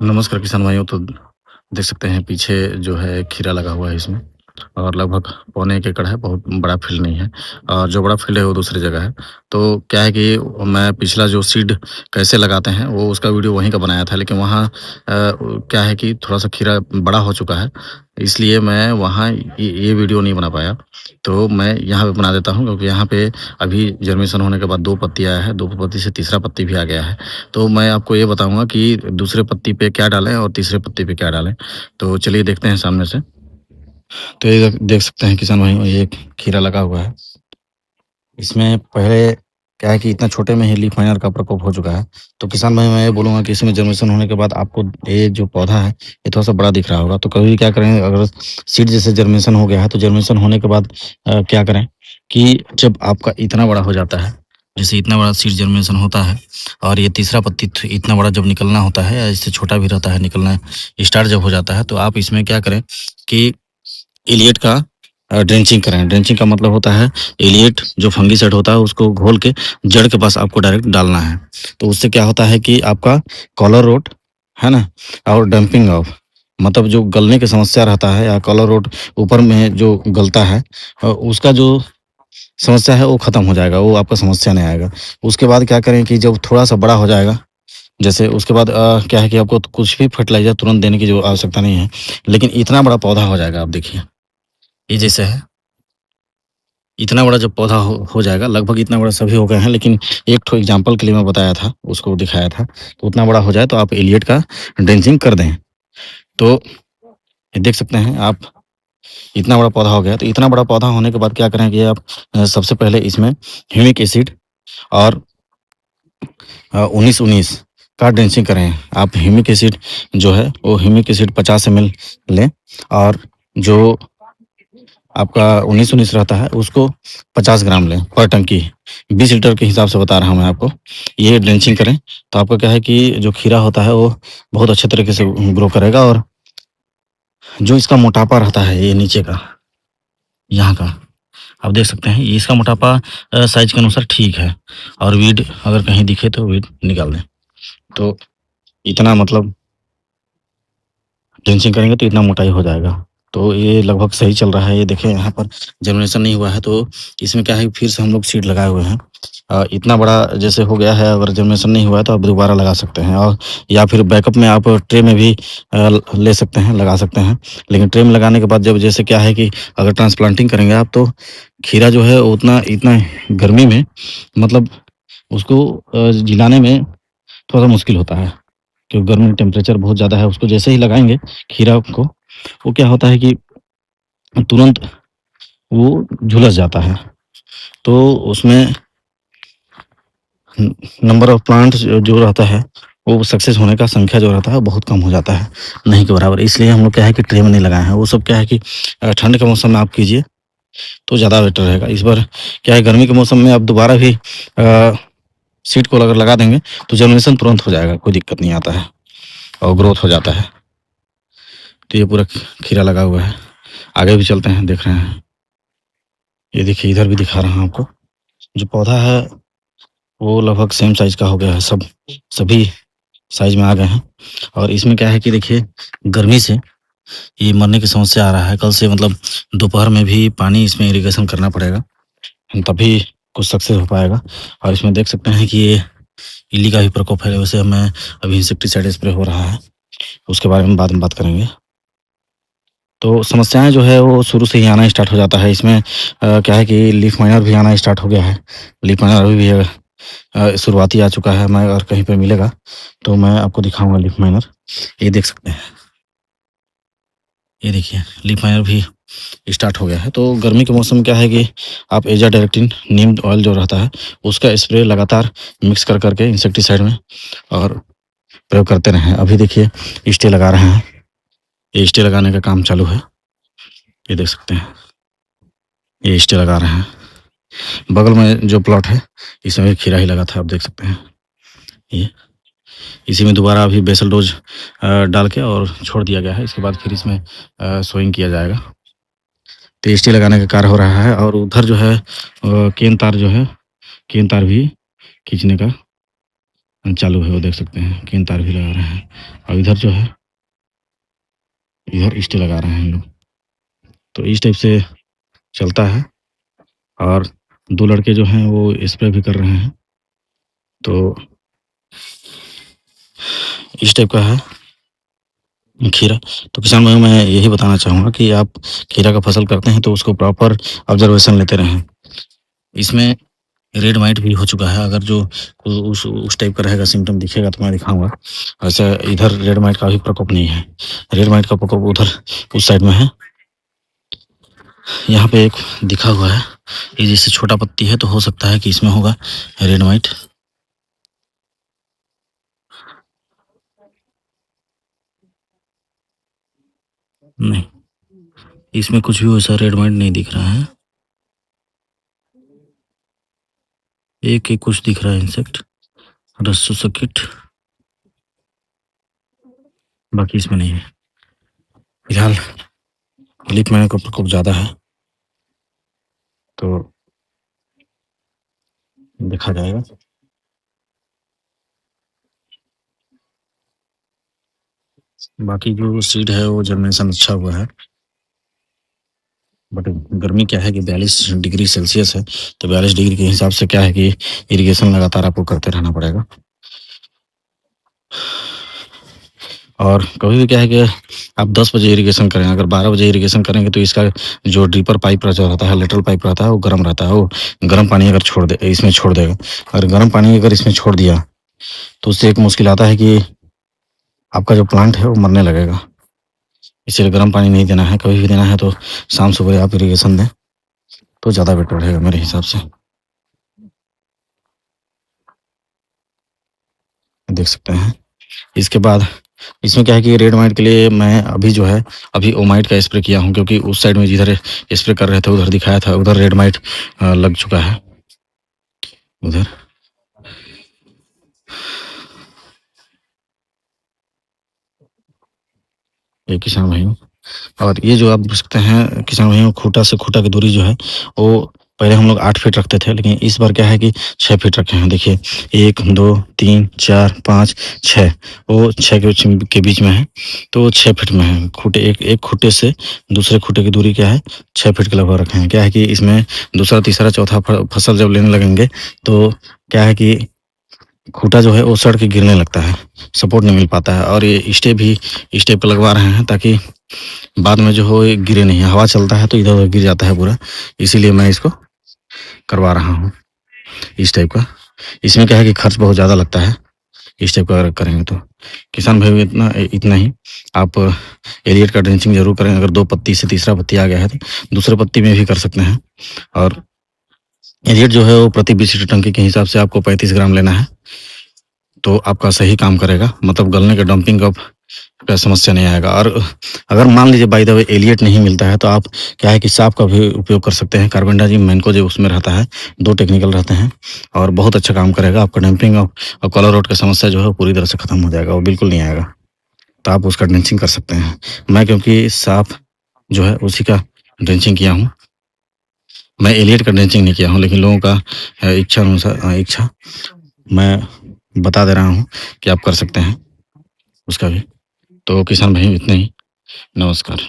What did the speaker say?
नमस्कार किसान भाइयों। तो देख सकते हैं पीछे जो है खीरा लगा हुआ है इसमें और लगभग पौने 1 एकड़ है, बहुत बड़ा फील्ड नहीं है। और जो बड़ा फील्ड है वो दूसरी जगह है। तो क्या है कि मैं पिछला जो सीड कैसे लगाते हैं वो उसका वीडियो वहीं का बनाया था, लेकिन वहाँ क्या है कि थोड़ा-सा खीरा बड़ा हो चुका है, इसलिए मैं वहाँ ये वीडियो नहीं बना पाया। तो मैं यहाँ पे बना देता हूँ क्योंकि यहाँ पे अभी जर्मिनेशन होने के बाद 2 पत्ती आया है, 2 पत्ती से तीसरा पत्ती भी आ गया है। तो मैं आपको ये बताऊँगा कि दूसरे पत्ती पे क्या डालें और तीसरे पत्ती पे क्या डालें। तो चलिए देखते हैं सामने से। तो ये देख सकते हैं किसान भाइयों, ये खीरा लगा हुआ है। इसमें पहले क्या है कि इतना छोटे में ही लीफ माइनर का प्रकोप हो चुका है। तो किसान भाई मैं ये बोलूँगा कि इसमें जर्मिनेशन होने के बाद आपको ये जो पौधा है, ये थोड़ा-सा बड़ा दिख रहा होगा। तो कभी क्या करें, अगर सीड जैसे जर्मिनेशन हो गया है, तो जर्मिनेशन होने के बाद क्या करें कि जब आपका इतना बड़ा हो जाता है, जैसे इतना बड़ा सीड जर्मिनेशन होता है और ये तीसरा पत्ती इतना बड़ा जब निकलना होता है या इससे छोटा भी रहता है, निकलना स्टार्ट जब हो जाता है, तो आप इसमें क्या करें कि एलिएट का ड्रेंचिंग करें। ड्रेंचिंग का मतलब होता है एलिएट जो फंगिसाइड होता है उसको घोल के जड़ के पास आपको डायरेक्ट डालना है। तो उससे क्या होता है कि आपका कॉलर रोट है ना, और डंपिंग ऑफ मतलब जो गलने की समस्या रहता है या कॉलर रोट ऊपर में जो गलता है, उसका जो समस्या है वो खत्म हो जाएगा, वो आपका समस्या नहीं आएगा। उसके बाद क्या करें कि जब थोड़ा सा बड़ा हो जाएगा, जैसे उसके बाद क्या है कि आपको कुछ भी फर्टिलाइजर तुरंत देने की जो आवश्यकता नहीं है, लेकिन इतना बड़ा पौधा हो जाएगा। आप देखिए ये जैसे है, इतना बड़ा जब पौधा हो जाएगा, लगभग इतना बड़ा सभी हो गए हैं, लेकिन एक ठो एग्जांपल के लिए मैं बताया था, उसको दिखाया था। तो उतना बड़ा हो जाए तो आप एलियट का ड्रेंचिंग कर दें। तो ये देख सकते हैं आप, इतना बड़ा पौधा हो गया। तो इतना बड़ा पौधा होने के बाद क्या करें कि आप सबसे पहले इसमें ह्यूमिक एसिड और 19-19 का ड्रेंचिंग करें। आप ह्यूमिक एसिड जो है वो ह्यूमिक एसिड 50 ml लें, और जो आपका 19-19 रहता है उसको 50 ग्राम लें पर टंकी। 20 लीटर के हिसाब से बता रहा हूँ मैं आपको। ये ड्रेंचिंग करें तो आपका क्या है कि जो खीरा होता है वो बहुत अच्छे तरीके से ग्रो करेगा, और जो इसका मोटापा रहता है ये नीचे का, यहाँ का, आप देख सकते हैं ये इसका मोटापा साइज के अनुसार ठीक है। और वीड अगर कहीं दिखे तो वीड निकाल दें। तो इतना मतलब ड्रेंचिंग करेंगे तो इतना मोटाई हो जाएगा। तो ये लगभग सही चल रहा है। ये देखें यहाँ पर जर्मिनेशन नहीं हुआ है, तो इसमें क्या है फिर से हम लोग सीड लगाए हुए हैं। इतना बड़ा जैसे हो गया है, अगर जर्मिनेशन नहीं हुआ है तो आप दोबारा लगा सकते हैं, और या फिर बैकअप में आप ट्रे में भी ले सकते हैं, लगा सकते हैं। लेकिन ट्रे में लगाने के बाद जब जैसे क्या है कि अगर ट्रांसप्लांटिंग करेंगे आप, तो खीरा जो है उतना इतना गर्मी में मतलब उसको जिलाने में थोड़ा सा मुश्किल होता है, क्योंकि गर्मी टेम्परेचर बहुत ज़्यादा है। उसको जैसे ही लगाएँगे खीरा को, वो क्या होता है कि तुरंत वो झुलस जाता है। तो उसमें नंबर ऑफ प्लांट्स जो रहता है, वो सक्सेस होने का संख्या जो रहता है बहुत कम हो जाता है, नहीं के बराबर। इसलिए हम लोग क्या है कि ट्रे में नहीं लगाए हैं। वो सब क्या है कि ठंड के मौसम में आप कीजिए तो ज़्यादा बेटर रहेगा। इस बार क्या है, गर्मी के मौसम में आप दोबारा भी सीड को अगर लगा देंगे तो जर्मिनेशन तुरंत हो जाएगा, कोई दिक्कत नहीं आता है और ग्रोथ हो जाता है। तो ये पूरा खीरा लगा हुआ है। आगे भी चलते हैं, देख रहे हैं। ये देखिए इधर भी दिखा रहा हूँ आपको। जो पौधा है वो लगभग सेम साइज़ का हो गया है, सभी साइज़ में आ गए हैं। और इसमें क्या है कि देखिए गर्मी से ये मरने की समस्या आ रहा है। कल से मतलब दोपहर में भी पानी इसमें इरिगेशन करना पड़ेगा, तभी कुछ सक्सेस हो पाएगा। और इसमें देख सकते हैं कि ये इल्ली का भी प्रकोप है। वैसे हमें अभी इंसेक्टिसाइड स्प्रे हो रहा है, उसके बारे में बाद में बात करेंगे। तो समस्याएँ जो है वो शुरू से ही आना स्टार्ट हो जाता है। इसमें क्या है कि लीफ माइनर भी आना स्टार्ट हो गया है। लीफ माइनर अभी भी शुरुआती आ चुका है। मैं अगर कहीं पे मिलेगा तो मैं आपको दिखाऊँगा लीफ माइनर। ये देख सकते हैं, ये देखिए लीफ माइनर भी स्टार्ट हो गया है। तो गर्मी के मौसम में क्या है कि आप एजाडायरेक्टिन नीम ऑयल जो रहता है उसका स्प्रे लगातार मिक्स कर के इंसेक्टिसाइड में और प्रयोग करते रहें। अभी देखिए स्टे लगा रहे हैं, ये स्टे लगाने का काम चालू है। ये देख सकते हैं, ये स्टे लगा रहे हैं। बगल में जो प्लॉट है इसमें भी खीरा ही लगा था, आप देख सकते हैं। ये इसी में दोबारा अभी बेसल डोज डाल के और छोड़ दिया गया है। इसके बाद फिर इसमें सोइंग किया जाएगा। तो स्टे लगाने का कार्य हो रहा है। और उधर जो है केन तार जो है, केन तार भी खींचने का चालू है, वो देख सकते हैं, 3 तार भी लगा रहे हैं और इधर जो है, इधर स्टे लगा रहे हैं हम लोग। तो इस टाइप से चलता है और 2 लड़के जो हैं वो स्प्रे भी कर रहे हैं। तो इस टाइप का है खीरा। तो किसान भाइयों मैं यही बताना चाहूँगा कि आप खीरा का फसल करते हैं तो उसको प्रॉपर ऑब्जर्वेशन लेते रहें। इसमें रेड माइट भी हो चुका है, अगर जो उस टाइप का रहेगा सिम्पटम दिखेगा तो मैं दिखाऊँगा। वैसे इधर रेड माइट का भी प्रकोप नहीं है, रेड माइट का प्रकोप उधर उस साइड में है। यहाँ पे एक दिखा हुआ है, ये जैसे छोटा पत्ती है तो हो सकता है कि इसमें होगा रेड माइट। नहीं, इसमें कुछ भी वैसा रेड माइट नहीं दिख रहा है। एक कुछ दिख रहा है इंसेक्ट, रस्सुसकिट, बाकी इसमें नहीं है। फिलहाल लीफ मैन का प्रकोप ज़्यादा है, तो देखा जाएगा। बाकी जो सीड है वो जर्मिनेशन अच्छा हुआ है, बट गर्मी क्या है कि 42 डिग्री सेल्सियस है, तो 42 डिग्री के हिसाब से क्या है कि इरिगेशन लगातार आपको करते रहना पड़ेगा। और कभी भी क्या है कि आप 10 बजे इरिगेशन करें, अगर 12 बजे इरिगेशन करेंगे तो इसका जो ड्रिपर पाइप जो रहता है, लेटरल पाइप रहता है, वो गर्म रहता है, वो गर्म पानी अगर इसमें छोड़ देगा, अगर गर्म पानी अगर इसमें छोड़ दिया तो उससे एक मुश्किल आता है कि आपका जो प्लांट है वो मरने लगेगा। इसीलिए गर्म पानी नहीं देना है, कभी भी देना है तो शाम सुबह आप इरिगेशन दें तो ज़्यादा बेटर रहेगा मेरे हिसाब से। देख सकते हैं। इसके बाद इसमें क्या है कि रेड माइट के लिए मैं अभी जो है अभी ओमाइट का स्प्रे किया हूँ, क्योंकि उस साइड में जिधर स्प्रे कर रहे थे उधर दिखाया था, उधर रेड माइट लग चुका है उधर। ये किसान भाइयों, और ये जो आप देख सकते हैं किसान भाइयों, खूंटा से खूंटा की दूरी जो है वो पहले हम लोग 8 फीट रखते थे, लेकिन इस बार क्या है कि 6 फीट रखे हैं। देखिए 1 2 3 4 5 6, वो 6 के बीच में है, तो 6 फीट में है खूंटे। एक खूंटे से दूसरे खूंटे की दूरी क्या है, 6 फीट के लगभग रखे हैं। क्या है कि इसमें दूसरा तीसरा चौथा फसल जब लेने लगेंगे तो क्या है कि खूंटा जो है वो सड़ के गिरने लगता है, सपोर्ट नहीं मिल पाता है। और ये स्टे भी इस टाइप का लगवा रहे हैं ताकि बाद में जो हो ये गिरे नहीं, हवा चलता है तो इधर उधर गिर जाता है पूरा, इसीलिए मैं इसको करवा रहा हूँ इस टाइप का। इसमें क्या है कि खर्च बहुत ज़्यादा लगता है इस टाइप का अगर करेंगे तो। किसान भाई इतना इतना ही, आप एलियट का ड्रेंचिंग जरूर करें। अगर 2 पत्ती से तीसरा पत्ती आ गया है तो दूसरे पत्ती में भी कर सकते हैं। और एलियट जो है वो प्रति 20 लीटर टंकी के हिसाब से आपको 35 ग्राम लेना है, तो आपका सही काम करेगा, मतलब गलने के डंपिंग का समस्या नहीं आएगा। और अगर मान लीजिए बाय द वे एलियट नहीं मिलता है तो आप क्या है कि साफ का भी उपयोग कर सकते हैं। कार्बेंडाजिम मैनको जो उसमें रहता है, 2 टेक्निकल रहते हैं और बहुत अच्छा काम करेगा। आपका डंपिंग और कॉलर रोड का समस्या जो है वो पूरी तरह से खत्म हो जाएगा, वो बिल्कुल नहीं आएगा। तो आप उसका ड्रेंचिंग कर सकते हैं। मैं क्योंकि साफ जो है उसी का ड्रेंचिंग किया हूँ, मैं एलियट का ड्रेंचिंग नहीं किया हूँ, लेकिन लोगों का इच्छा अनुसार इच्छा मैं बता दे रहा हूँ कि आप कर सकते हैं उसका भी। तो किसान भाई इतना ही, नमस्कार।